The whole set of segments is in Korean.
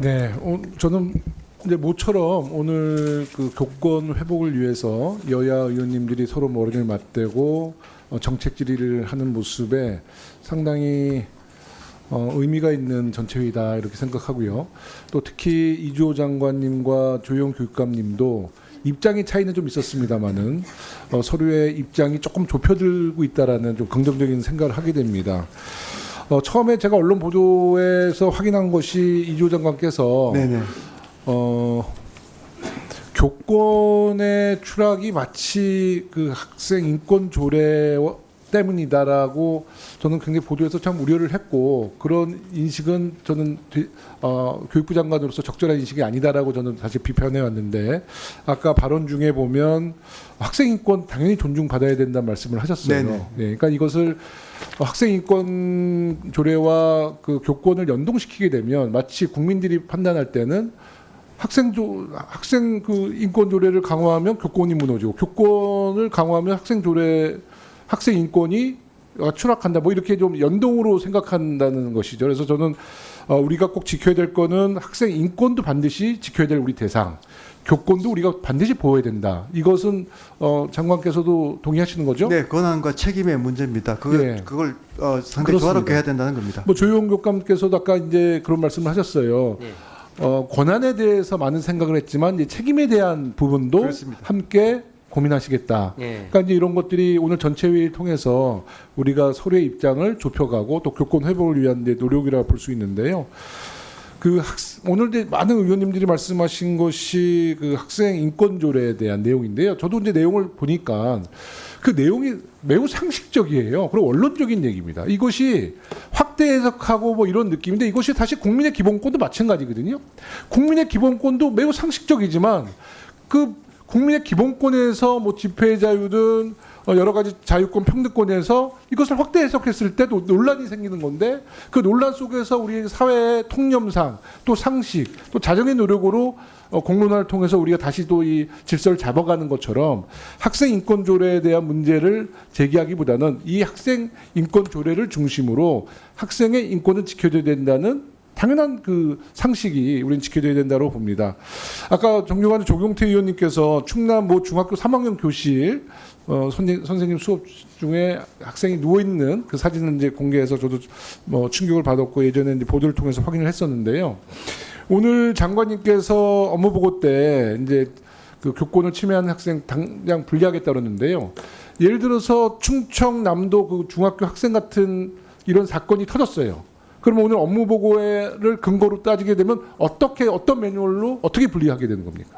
네, 저는 이제 모처럼 오늘 그 교권 회복을 위해서 여야 의원님들이 서로 머리를 맞대고 정책 질의를 하는 모습에 상당히 의미가 있는 전체회의다 이렇게 생각하고요. 또 특히 이주호 장관님과 조영 교육감님도 입장의 차이는 좀 있었습니다만은 서로의 입장이 조금 좁혀들고 있다라는 좀 긍정적인 생각을 하게 됩니다. 처음에 제가 언론 보도에서 확인한 것이 이주호 장관께서 네네. 교권의 추락이 마치 그 학생 인권 조례 때문이다라고 저는 굉장히 보도에서 참 우려를 했고, 그런 인식은 저는 교육부 장관으로서 적절한 인식이 아니다라고 저는 사실 비판해 왔는데, 아까 발언 중에 보면 학생 인권 당연히 존중받아야 된다는 말씀을 하셨어요. 네네. 네, 그러니까 이것을 학생 인권 조례와 그 교권을 연동시키게 되면 마치 국민들이 판단할 때는 학생 그 인권 조례를 강화하면 교권이 무너지고, 교권을 강화하면 학생 인권이 추락한다, 뭐 이렇게 좀 연동으로 생각한다는 것이죠. 그래서 저는 우리가 꼭 지켜야 될 거는 학생 인권도 반드시 지켜야 될 우리 대상, 교권도 우리가 반드시 보호해야 된다. 이것은 장관께서도 동의하시는 거죠? 네, 권한과 책임의 문제입니다. 그걸 상당히 그렇습니다. 조화롭게 해야 된다는 겁니다. 뭐 조용 교감께서도 아까 이제 그런 말씀을 하셨어요. 네. 권한에 대해서 많은 생각을 했지만 이제 책임에 대한 부분도 그렇습니다. 함께 고민하시겠다. 네. 그러니까 이제 이런 것들이 오늘 전체 회의를 통해서 우리가 서로의 입장을 좁혀가고 또 교권 회복을 위한 이제 노력이라고 볼 수 있는데요. 오늘 이제 많은 의원님들이 말씀하신 것이 그 학생 인권 조례에 대한 내용인데요. 저도 이제 내용을 보니까 그 내용이 매우 상식적이에요. 그리고 원론적인 얘기입니다. 이것이 확대 해석하고 뭐 이런 느낌인데, 이것이 다시 국민의 기본권도 마찬가지거든요. 국민의 기본권도 매우 상식적이지만 그 국민의 기본권에서 뭐 집회 자유든 여러 가지 자유권 평등권에서 이것을 확대 해석했을 때도 논란이 생기는 건데, 그 논란 속에서 우리 사회의 통념상 또 상식 또 자정의 노력으로 공론화를 통해서 우리가 다시 또 이 질서를 잡아가는 것처럼 학생 인권 조례에 대한 문제를 제기하기보다는 이 학생 인권 조례를 중심으로 학생의 인권을 지켜줘야 된다는 당연한 그 상식이 우리는 지켜져야 된다고 봅니다. 아까 존경하는 조경태 의원님께서 충남 모 중학교 3학년 교실 선생님 수업 중에 학생이 누워 있는 그 사진을 이제 공개해서 저도 뭐 충격을 받았고, 예전에 이제 보도를 통해서 확인을 했었는데요. 오늘 장관님께서 업무 보고 때 이제 그 교권을 침해하는 학생 당장 분리하겠다 그러는데요. 예를 들어서 충청남도 그 중학교 학생 같은 이런 사건이 터졌어요. 그러면 오늘 업무 보고를 근거로 따지게 되면 어떤 매뉴얼로 어떻게 분리하게 되는 겁니까?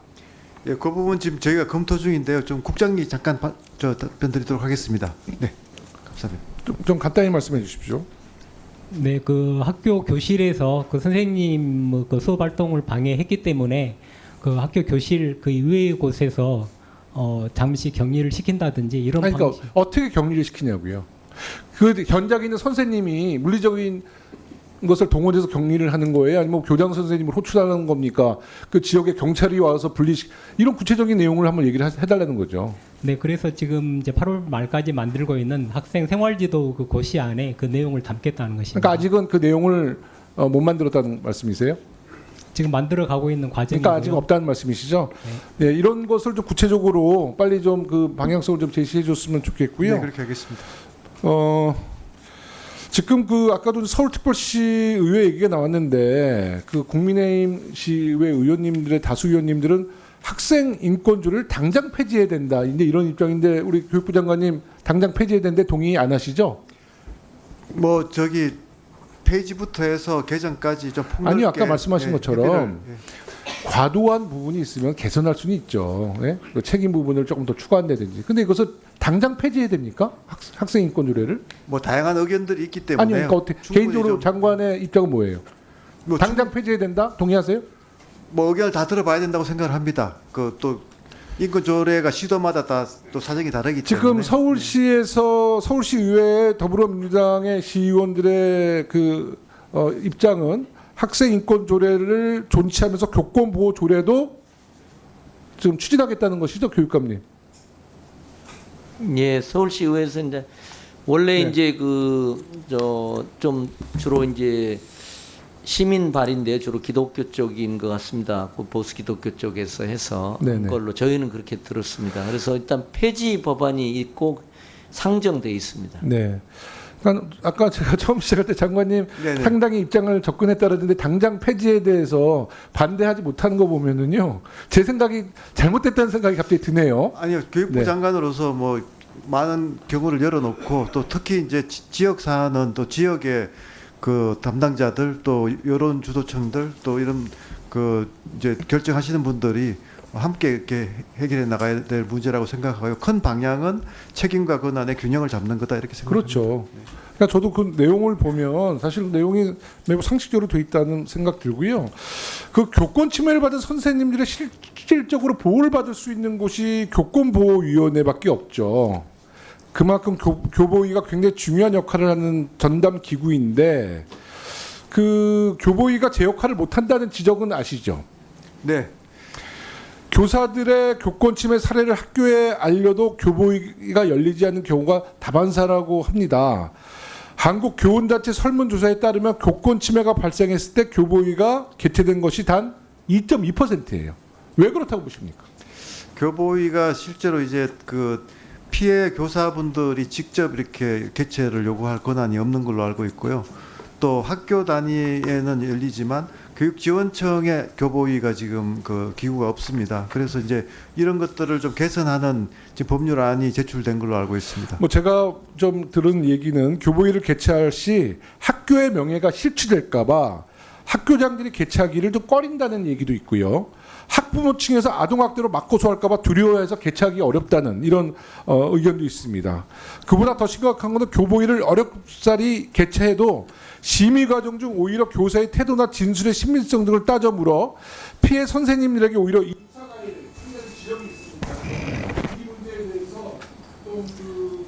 예, 그 부분 지금 저희가 검토 중인데요. 좀 국장님 잠깐 답변 드리도록 하겠습니다. 네, 감사합니다. 좀 간단히 말씀해 주십시오. 네, 그 학교 교실에서 그 선생님 그 수업 활동을 방해했기 때문에 그 학교 교실 그 이외의 곳에서 잠시 격리를 시킨다든지 이런 아니, 그러니까 방식. 어떻게 격리를 시키냐고요. 그 현장에 있는 선생님이 물리적인 것을 동원해서 격리를 하는 거예요? 아니면 교장 선생님을 호출하는 겁니까? 그 지역에 경찰이 와서 이런 구체적인 내용을 한번 얘기를 해달라는 거죠. 네, 그래서 지금 이제 8월 말까지 만들고 있는 학생 생활지도 그 고시 안에 그 내용을 담겠다는 것입니다. 그러니까 아직은 그 내용을 못 만들었다는 말씀이세요? 지금 만들어 가고 있는 과정이고요. 그러니까 아직 없다는 말씀이시죠? 네, 이런 것을 좀 구체적으로 빨리 좀 그 방향성을 좀 제시해 줬으면 좋겠고요. 네, 그렇게 하겠습니다. 지금 그 아까도 서울특별시 의회 얘기가 나왔는데, 그 국민의힘 시의회 의원님들의 다수 의원님들은 학생 인권조를 당장 폐지해야 된다, 이제 이런 입장인데, 우리 교육부 장관님 당장 폐지해야 되는데 동의 안 하시죠? 뭐 저기 페이지부터 해서 개정까지 좀 폭넓게. 아니요, 아까 말씀하신 것처럼 예. 과도한 부분이 있으면 개선할 수는 있죠. 예? 그 책임 부분을 조금 더 추가한다든지. 근데 이것을 당장 폐지해야 됩니까? 학생 인권 조례를? 뭐 다양한 의견들이 있기 때문에. 아니요, 그러니까 어떻게 개인적으로 장관의 입장은 뭐예요? 뭐 당장 폐지해야 된다? 동의하세요? 뭐 의견을 다 들어봐야 된다고 생각을 합니다. 그 또 인권 조례가 시도마다 다 또 사정이 다르기 때문에. 지금 서울시에서 서울시의회 더불어민주당의 시의원들의 그 입장은 학생 인권 조례를 존치하면서 교권 보호 조례도 지금 추진하겠다는 것이죠, 교육감님. 예, 서울시의회에서 이제 원래 네. 이제 그 좀 주로 이제 시민 발인데 주로 기독교 쪽인 것 같습니다. 그 보수 기독교 쪽에서 해서 네네. 한 걸로 저희는 그렇게 들었습니다. 그래서 일단 폐지 법안이 있고 상정돼 있습니다. 네. 그러니까 아까 제가 처음 시작할 때 장관님 네네. 상당히 입장을 접근했다 그러는데 당장 폐지에 대해서 반대하지 못하는 거 보면은요. 제 생각이 잘못됐다는 생각이 갑자기 드네요. 아니요, 교육부 네. 장관으로서 뭐 많은 경우를 열어놓고 또 특히 이제 지역 사안은 또 지역의 그 담당자들 또 여론 주도층들 또 이런 그 이제 결정하시는 분들이 함께 이렇게 해결해 나가야 될 문제라고 생각하고요. 큰 방향은 책임과 권한의 균형을 잡는 거다 이렇게 생각합니다. 그렇죠. 그러니까 저도 그 내용을 보면 사실 내용이 매우 상식적으로 돼 있다는 생각 들고요. 그 교권 침해를 받은 선생님들의 실질적으로 보호를 받을 수 있는 곳이 교권보호위원회밖에 없죠. 그만큼 교보위가 굉장히 중요한 역할을 하는 전담 기구인데 그 교보위가 제 역할을 못한다는 지적은 아시죠? 네. 교사들의 교권 침해 사례를 학교에 알려도 교보위가 열리지 않는 경우가 다반사라고 합니다. 한국교원단체 설문조사에 따르면 교권 침해가 발생했을 때 교보위가 개최된 것이 단 2.2%예요. 왜 그렇다고 보십니까? 교보위가 실제로 이제 그 피해 교사분들이 직접 이렇게 개최를 요구할 권한이 없는 걸로 알고 있고요. 또 학교 단위에는 열리지만 교육지원청의 교보위가 지금 그 기구가 없습니다. 그래서 이제 이런 것들을 좀 개선하는 지금 법률안이 제출된 걸로 알고 있습니다. 뭐 제가 좀 들은 얘기는 교보위를 개최할 시 학교의 명예가 실추될까봐 학교장들이 개최하기를 좀 꺼린다는 얘기도 있고요. 학부모 층에서 아동학대로 맞고소할까봐 두려워해서 개최하기 어렵다는 이런 의견도 있습니다. 그보다 더 심각한 것은 교보위를 어렵사리 개최해도 심의 과정 중 오히려 교사의 태도나 진술의 신빙성 등을 따져 물어 피해 선생님들에게 오히려 인사가해를 상당히 지적이 있습니다. 이 문제에 대해서 좀그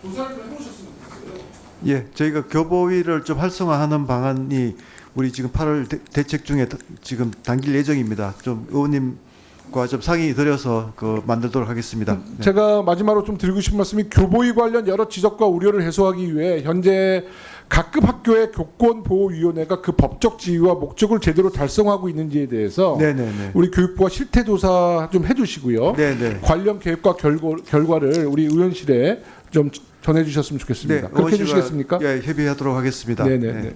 조사를 좀 해보셨으면 좋겠어요. 예, 저희가 교보위를 좀 활성화하는 방안이 우리 지금 8월 대책 중에 지금 당길 예정입니다. 좀 의원님과 좀 상의 드려서 그 만들도록 하겠습니다. 네. 제가 마지막으로 좀 드리고 싶은 말씀이 교보위 관련 여러 지적과 우려를 해소하기 위해 현재 각급 학교의 교권보호위원회가 그 법적 지위와 목적을 제대로 달성하고 있는지에 대해서 네네네. 우리 교육부가 실태조사 좀 해주시고요. 네네. 관련 계획과 결과를 우리 의원실에 좀 전해주셨으면 좋겠습니다. 그렇게 의원실과, 해주시겠습니까? 예, 협의하도록 하겠습니다. 네네. 네. 네.